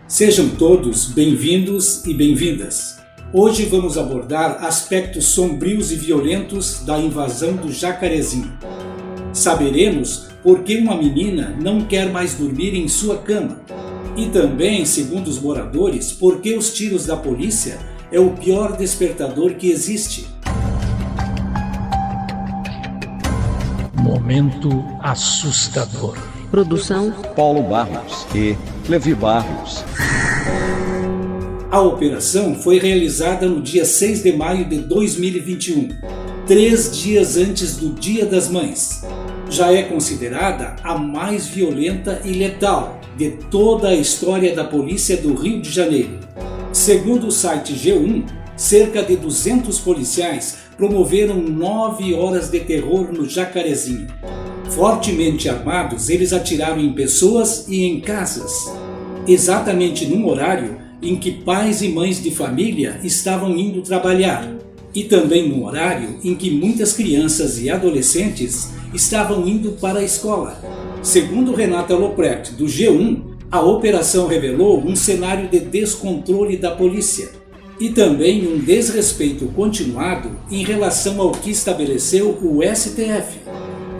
Sejam todos bem-vindos e bem-vindas. Hoje vamos abordar aspectos sombrios e violentos da invasão do Jacarezinho. Saberemos por que uma menina não quer mais dormir em sua cama. E também, segundo os moradores, por que os tiros da polícia é o pior despertador que existe. Momento assustador. Produção Paulo Barros e Levi Barros. A operação foi realizada no dia 6 de maio de 2021, 3 dias antes do Dia das Mães. Já é considerada a mais violenta e letal de toda a história da polícia do Rio de Janeiro. Segundo o site G1, cerca de 200 policiais promoveram 9 horas de terror no Jacarezinho. Fortemente armados, eles atiraram em pessoas e em casas, exatamente num horário em que pais e mães de família estavam indo trabalhar, e também num horário em que muitas crianças e adolescentes estavam indo para a escola. Segundo Renata Lopretti, do G1, a operação revelou um cenário de descontrole da polícia e também um desrespeito continuado em relação ao que estabeleceu o STF.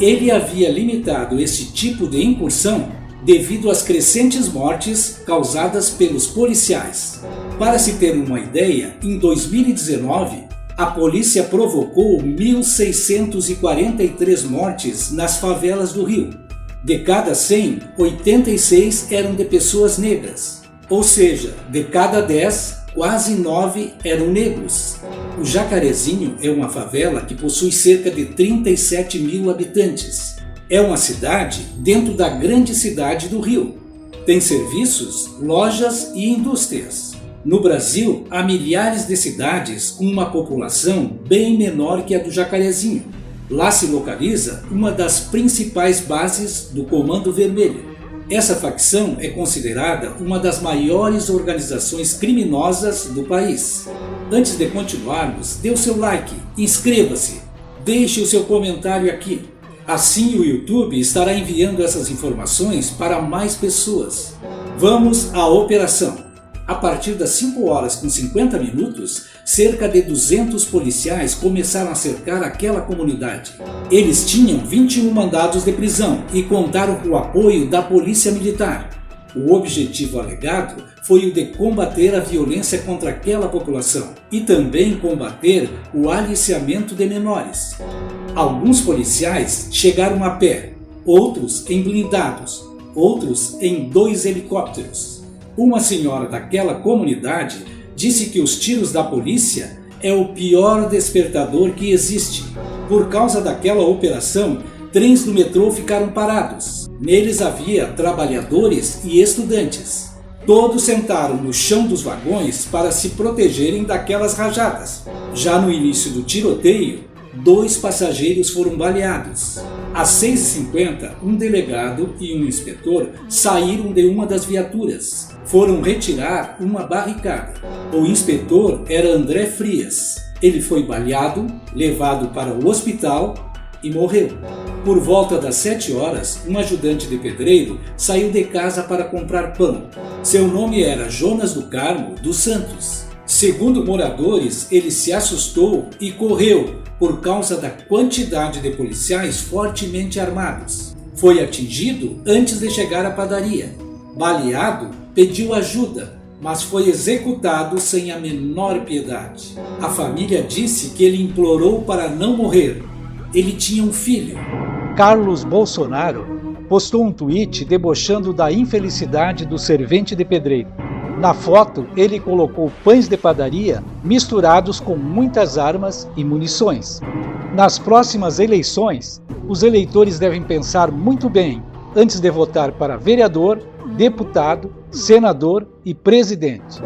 Ele havia limitado esse tipo de incursão devido às crescentes mortes causadas pelos policiais. Para se ter uma ideia, em 2019, a polícia provocou 1.643 mortes nas favelas do Rio. De cada 100, 86 eram de pessoas negras. Ou seja, de cada 10, quase 9 eram negros. O Jacarezinho é uma favela que possui cerca de 37 mil habitantes. É uma cidade dentro da grande cidade do Rio. Tem serviços, lojas e indústrias. No Brasil, há milhares de cidades com uma população bem menor que a do Jacarezinho. Lá se localiza uma das principais bases do Comando Vermelho. Essa facção é considerada uma das maiores organizações criminosas do país. Antes de continuarmos, dê o seu like, inscreva-se, deixe o seu comentário aqui. Assim o YouTube estará enviando essas informações para mais pessoas. Vamos à operação. A partir das 5 horas com 50 minutos, cerca de 200 policiais começaram a cercar aquela comunidade. Eles tinham 21 mandados de prisão e contaram com o apoio da Polícia Militar. O objetivo alegado foi o de combater a violência contra aquela população e também combater o aliciamento de menores. Alguns policiais chegaram a pé, outros em blindados, outros em 2 helicópteros. Uma senhora daquela comunidade disse que os tiros da polícia é o pior despertador que existe. Por causa daquela operação, trens do metrô ficaram parados. Neles havia trabalhadores e estudantes. Todos sentaram no chão dos vagões para se protegerem daquelas rajadas. Já no início do tiroteio, 2 passageiros foram baleados. Às 6h50, um delegado e um inspetor saíram de uma das viaturas. Foram retirar uma barricada. O inspetor era André Frias. Ele foi baleado, levado para o hospital e morreu. Por volta das 7 horas, um ajudante de pedreiro saiu de casa para comprar pão. Seu nome era Jonas do Carmo dos Santos. Segundo moradores, ele se assustou e correu por causa da quantidade de policiais fortemente armados. Foi atingido antes de chegar à padaria. Baleado, pediu ajuda, mas foi executado sem a menor piedade. A família disse que ele implorou para não morrer. Ele tinha um filho. Carlos Bolsonaro postou um tweet debochando da infelicidade do servente de pedreiro. Na foto, ele colocou pães de padaria misturados com muitas armas e munições. Nas próximas eleições, os eleitores devem pensar muito bem antes de votar para vereador, deputado, senador e presidente.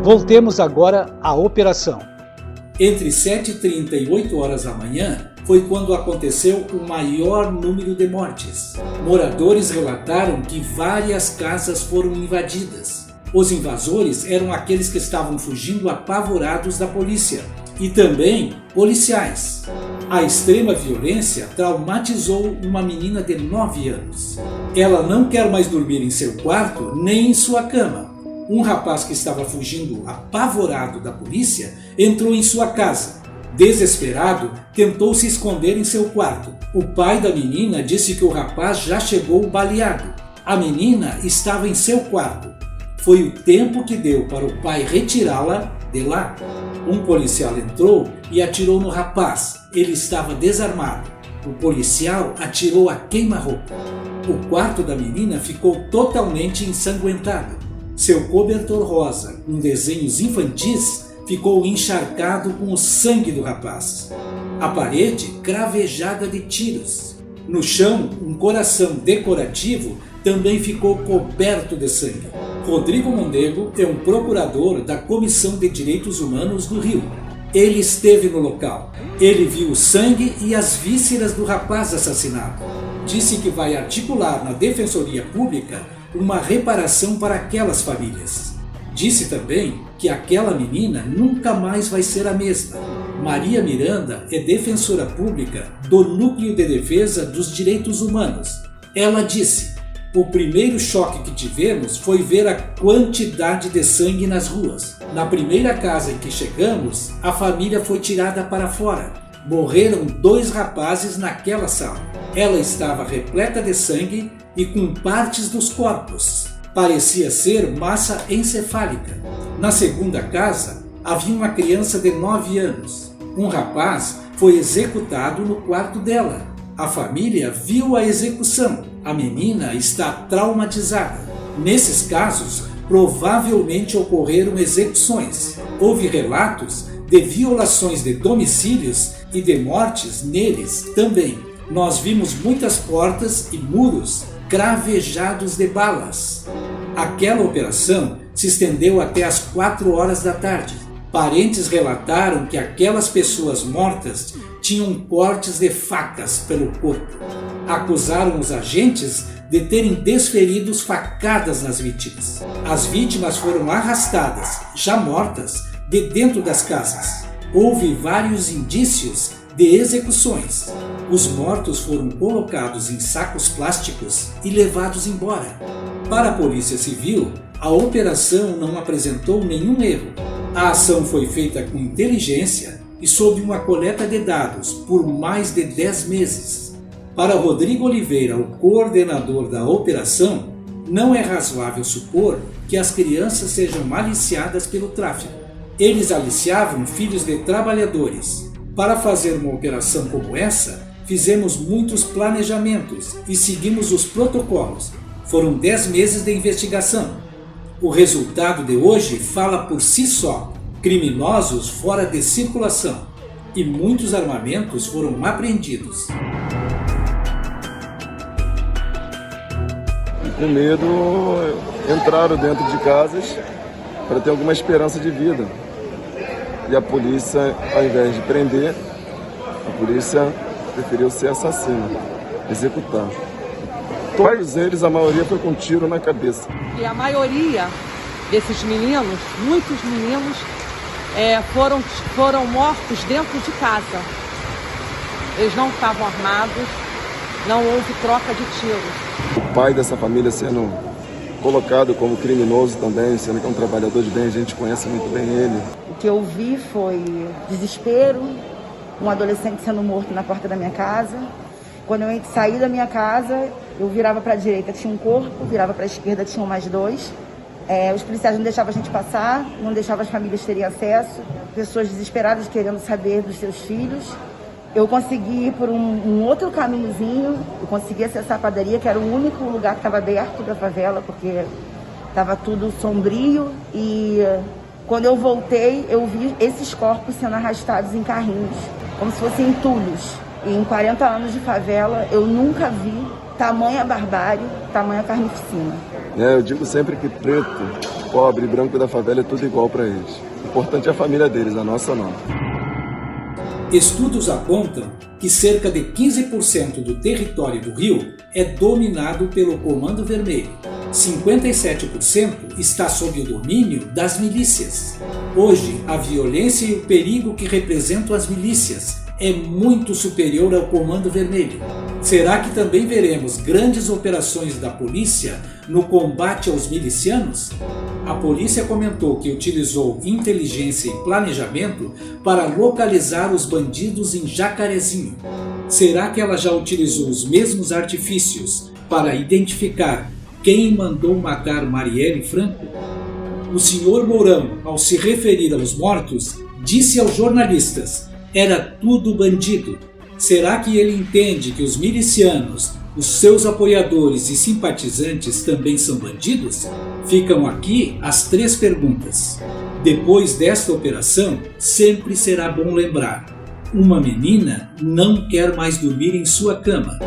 Voltemos agora à operação. Entre 7h30 e 8 horas da manhã foi quando aconteceu o maior número de mortes. Moradores relataram que várias casas foram invadidas. Os invasores eram aqueles que estavam fugindo apavorados da polícia e também policiais. A extrema violência traumatizou uma menina de 9 anos. Ela não quer mais dormir em seu quarto nem em sua cama. um rapaz que estava fugindo apavorado da polícia entrou em sua casa. Desesperado, tentou se esconder em seu quarto. O pai da menina disse que o rapaz já chegou baleado. A menina estava em seu quarto. Foi o tempo que deu para o pai retirá-la de lá. Um policial entrou e atirou no rapaz. Ele estava desarmado. O policial atirou a queima-roupa. O quarto da menina ficou totalmente ensanguentado. Seu cobertor rosa, com desenhos infantis, ficou encharcado com o sangue do rapaz. A parede cravejada de tiros. No chão, um coração decorativo também ficou coberto de sangue. Rodrigo Mondego é um procurador da Comissão de Direitos Humanos do Rio. Ele esteve no local. Ele viu o sangue e as vísceras do rapaz assassinado. Disse que vai articular na Defensoria Pública uma reparação para aquelas famílias. Disse também que aquela menina nunca mais vai ser a mesma. Maria Miranda é defensora pública do Núcleo de Defesa dos Direitos Humanos. Ela disse: o primeiro choque que tivemos foi ver a quantidade de sangue nas ruas. Na primeira casa em que chegamos, a família foi tirada para fora. Morreram 2 rapazes naquela sala. Ela estava repleta de sangue e com partes dos corpos. Parecia ser massa encefálica. Na segunda casa, havia uma criança de 9 anos. Um rapaz foi executado no quarto dela. A família viu a execução. A menina está traumatizada. Nesses casos, provavelmente ocorreram execuções. Houve relatos de violações de domicílios e de mortes neles também. Nós vimos muitas portas e muros cravejados de balas. Aquela operação se estendeu até às 4 horas da tarde. Parentes relataram que aquelas pessoas mortas tinham cortes de facas pelo corpo. Acusaram os agentes de terem desferido facadas nas vítimas. As vítimas foram arrastadas, já mortas, de dentro das casas. Houve vários indícios de execuções. Os mortos foram colocados em sacos plásticos e levados embora. Para a Polícia Civil, a operação não apresentou nenhum erro. A ação foi feita com inteligência e sob uma coleta de dados por mais de 10 meses. Para Rodrigo Oliveira, o coordenador da operação, não é razoável supor que as crianças sejam aliciadas pelo tráfico. Eles aliciavam filhos de trabalhadores. Para fazer uma operação como essa, fizemos muitos planejamentos e seguimos os protocolos. Foram 10 meses de investigação. O resultado de hoje fala por si só. Criminosos fora de circulação. E muitos armamentos foram apreendidos. Com medo, entraram dentro de casas para ter alguma esperança de vida. E a polícia, ao invés de prender, a polícia preferiu ser assassina, executar. Todos eles, a maioria foi com um tiro na cabeça. E a maioria desses meninos, muitos meninos, foram mortos dentro de casa. Eles não estavam armados, não houve troca de tiros. O pai dessa família sendo colocado como criminoso também, sendo que é um trabalhador de bem, a gente conhece muito bem ele. O que eu vi foi desespero, um adolescente sendo morto na porta da minha casa. Quando eu saí da minha casa, eu virava para a direita, tinha um corpo, virava para a esquerda, tinham mais 2. Os policiais não deixavam a gente passar, não deixavam as famílias terem acesso, pessoas desesperadas querendo saber dos seus filhos. Eu consegui ir por um outro caminhozinho, eu consegui acessar a padaria, que era o único lugar que estava aberto da favela, porque estava tudo sombrio. E quando eu voltei, eu vi esses corpos sendo arrastados em carrinhos, como se fossem entulhos. E em 40 anos de favela, eu nunca vi tamanha barbárie, tamanha carnificina. Eu digo sempre que preto, pobre, branco da favela é tudo igual para eles. O importante é a família deles, a nossa não. Estudos apontam que cerca de 15% do território do Rio é dominado pelo Comando Vermelho. 57% está sob o domínio das milícias. Hoje, a violência e o perigo que representam as milícias é muito superior ao Comando Vermelho. Será que também veremos grandes operações da polícia no combate aos milicianos? A polícia comentou que utilizou inteligência e planejamento para localizar os bandidos em Jacarezinho. Será que ela já utilizou os mesmos artifícios para identificar quem mandou matar Marielle Franco? O senhor Mourão, ao se referir aos mortos, disse aos jornalistas: era tudo bandido. Será que ele entende que os milicianos, os seus apoiadores e simpatizantes também são bandidos? Ficam aqui as 3 perguntas. Depois desta operação, sempre será bom lembrar: uma menina não quer mais dormir em sua cama.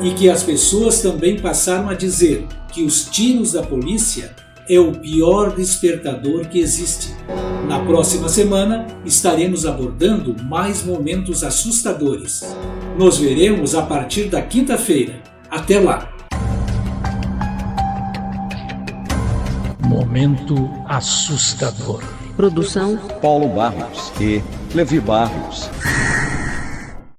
E que as pessoas também passaram a dizer que os tiros da polícia é o pior despertador que existe. Na próxima semana estaremos abordando mais momentos assustadores. Nos veremos a partir da quinta-feira. Até lá! Momento assustador. Produção Paulo Barros e Levi Barros.